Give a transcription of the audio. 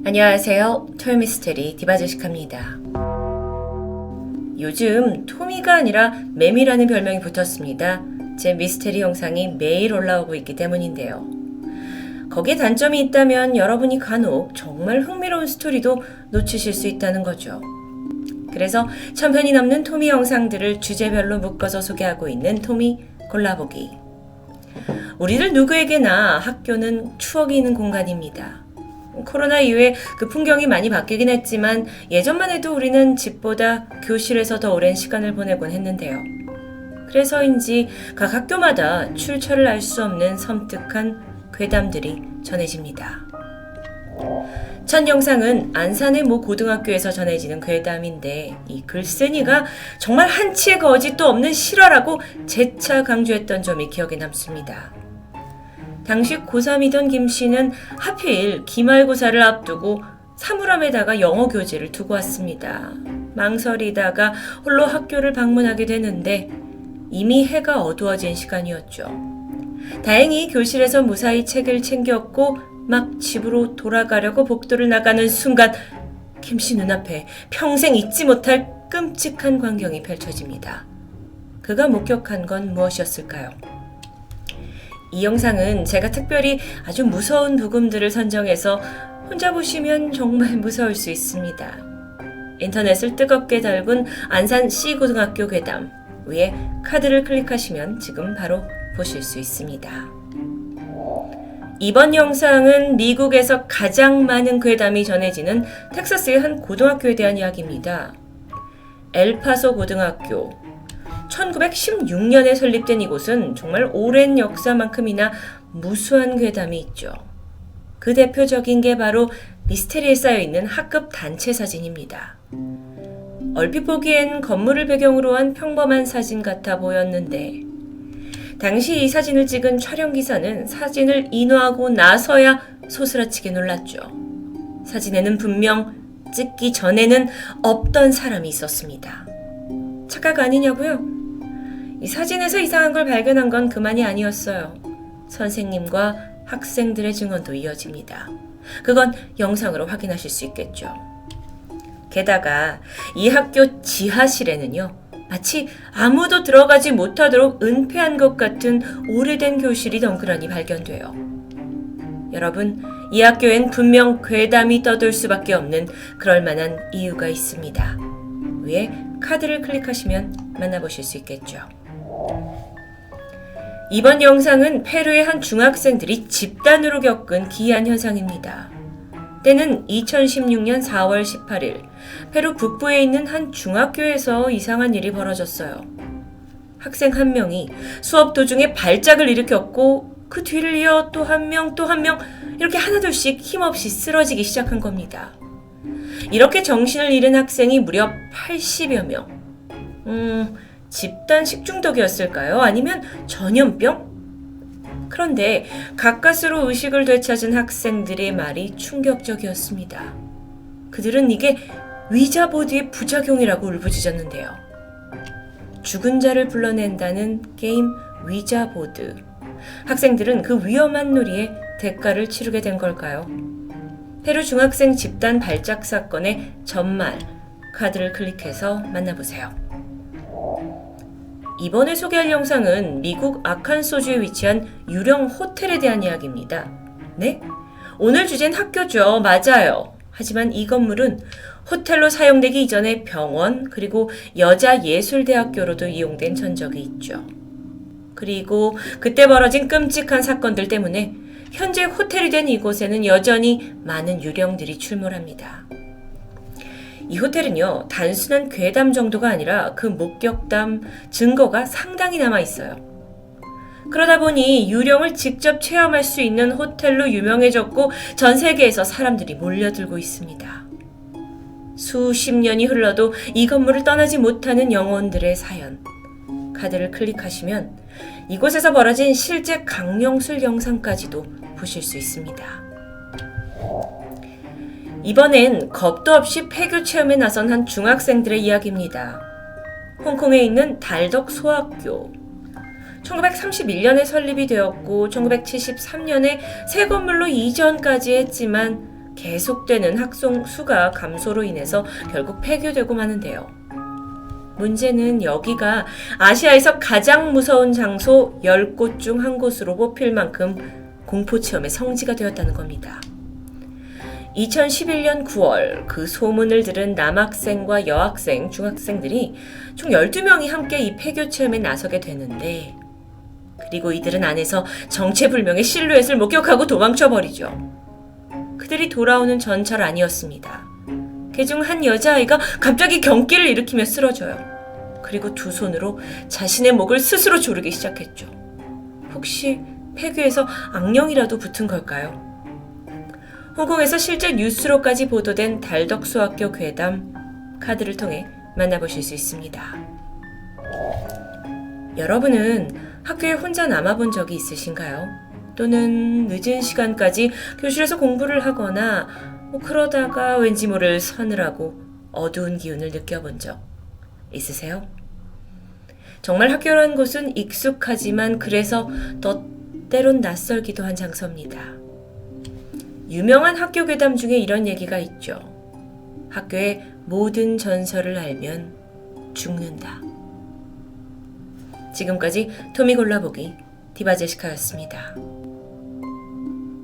안녕하세요. 토요미스테리 디바제시카입니다. 요즘 토미가 아니라 매미라는 별명이 붙었습니다. 제 미스테리 영상이 매일 올라오고 있기 때문인데요. 거기에 단점이 있다면 여러분이 간혹 정말 흥미로운 스토리도 놓치실 수 있다는 거죠. 그래서 1000편이 넘는 토미 영상들을 주제별로 묶어서 소개하고 있는 토미 골라보기. 우리들 누구에게나 학교는 추억이 있는 공간입니다. 코로나 이후에 그 풍경이 많이 바뀌긴 했지만 예전만 해도 우리는 집보다 교실에서 더 오랜 시간을 보내곤 했는데요. 그래서인지 각 학교마다 출처를 알 수 없는 섬뜩한 괴담들이 전해집니다. 첫 영상은 안산의 모 고등학교에서 전해지는 괴담인데 이 글쓴이가 정말 한치의 거짓도 없는 실화라고 재차 강조했던 점이 기억에 남습니다. 당시 고3이던 김 씨는 하필 기말고사를 앞두고 사물함에다가 영어 교재를 두고 왔습니다. 망설이다가 홀로 학교를 방문하게 되는데 이미 해가 어두워진 시간이었죠. 다행히 교실에서 무사히 책을 챙겼고 막 집으로 돌아가려고 복도를 나가는 순간 김 씨 눈앞에 평생 잊지 못할 끔찍한 광경이 펼쳐집니다. 그가 목격한 건 무엇이었을까요? 이 영상은 제가 특별히 아주 무서운 부금들을 선정해서 혼자 보시면 정말 무서울 수 있습니다. 인터넷을 뜨겁게 달군 안산 C고등학교 괴담 위에 카드를 클릭하시면 지금 바로 보실 수 있습니다. 이번 영상은 미국에서 가장 많은 괴담이 전해지는 텍사스의 한 고등학교에 대한 이야기입니다. 엘파소 고등학교. 1916년에 설립된 이곳은 정말 오랜 역사만큼이나 무수한 괴담이 있죠. 그 대표적인 게 바로 미스테리에 쌓여있는 학급 단체 사진입니다. 얼핏 보기엔 건물을 배경으로 한 평범한 사진 같아 보였는데 당시 이 사진을 찍은 촬영기사는 사진을 인화하고 나서야 소스라치게 놀랐죠. 사진에는 분명 찍기 전에는 없던 사람이 있었습니다. 착각 아니냐고요? 이 사진에서 이상한 걸 발견한 건 그만이 아니었어요. 선생님과 학생들의 증언도 이어집니다. 그건 영상으로 확인하실 수 있겠죠. 게다가 이 학교 지하실에는요, 마치 아무도 들어가지 못하도록 은폐한 것 같은 오래된 교실이 덩그러니 발견돼요. 여러분, 이 학교엔 분명 괴담이 떠돌 수밖에 없는 그럴 만한 이유가 있습니다. 위에 카드를 클릭하시면 만나보실 수 있겠죠. 이번 영상은 페루의 한 중학생들이 집단으로 겪은 기이한 현상입니다. 때는 2016년 4월 18일 페루 북부에 있는 한 중학교에서 이상한 일이 벌어졌어요. 학생 한 명이 수업 도중에 발작을 일으켰고 그 뒤를 이어 또 한 명 이렇게 하나둘씩 힘없이 쓰러지기 시작한 겁니다. 이렇게 정신을 잃은 학생이 무려 80여 명. 집단 식중독이었을까요? 아니면 전염병? 그런데 가까스로 의식을 되찾은 학생들의 말이 충격적이었습니다. 그들은 이게 위자보드의 부작용이라고 울부짖었는데요. 죽은 자를 불러낸다는 게임 위자보드. 학생들은 그 위험한 놀이에 대가를 치르게 된 걸까요? 페루 중학생 집단 발작 사건의 전말, 카드를 클릭해서 만나보세요. 이번에 소개할 영상은 미국 아칸소주에 위치한 유령 호텔에 대한 이야기입니다. 네? 오늘 주제는 학교죠. 맞아요. 하지만 이 건물은 호텔로 사용되기 이전에 병원 그리고 여자예술대학교로도 이용된 전적이 있죠. 그리고 그때 벌어진 끔찍한 사건들 때문에 현재 호텔이 된 이곳에는 여전히 많은 유령들이 출몰합니다. 이 호텔은요, 단순한 괴담 정도가 아니라 그 목격담, 증거가 상당히 남아있어요. 그러다 보니 유령을 직접 체험할 수 있는 호텔로 유명해졌고 전 세계에서 사람들이 몰려들고 있습니다. 수십 년이 흘러도 이 건물을 떠나지 못하는 영혼들의 사연. 카드를 클릭하시면 이곳에서 벌어진 실제 강령술 영상까지도 보실 수 있습니다. 이번엔 겁도 없이 폐교 체험에 나선 한 중학생들의 이야기입니다. 홍콩에 있는 달덕 소학교. 1931년에 설립이 되었고 1973년에 새 건물로 이전까지 했지만 계속되는 학생 수가 감소로 인해서 결국 폐교되고 마는데요. 문제는 여기가 아시아에서 가장 무서운 장소 10곳 중 한 곳으로 뽑힐 만큼 공포체험의 성지가 되었다는 겁니다. 2011년 9월 그 소문을 들은 남학생과 여학생, 중학생들이 총 12명이 함께 이 폐교 체험에 나서게 되는데, 그리고 이들은 안에서 정체불명의 실루엣을 목격하고 도망쳐버리죠. 그들이 돌아오는 전철 아니었습니다. 그중 한 여자아이가 갑자기 경기를 일으키며 쓰러져요. 그리고 두 손으로 자신의 목을 스스로 조르기 시작했죠. 혹시 폐교에서 악령이라도 붙은 걸까요? 홍콩에서 실제 뉴스로까지 보도된 달덕소학교 괴담 카드를 통해 만나보실 수 있습니다. 여러분은 학교에 혼자 남아본 적이 있으신가요? 또는 늦은 시간까지 교실에서 공부를 하거나 그러다가 왠지 모를 서늘하고 어두운 기운을 느껴본 적 있으세요? 정말 학교라는 곳은 익숙하지만 그래서 더 때론 낯설기도 한 장소입니다. 유명한 학교 괴담 중에 이런 얘기가 있죠. 학교의 모든 전설을 알면 죽는다. 지금까지 토미 골라보기 디바제시카였습니다.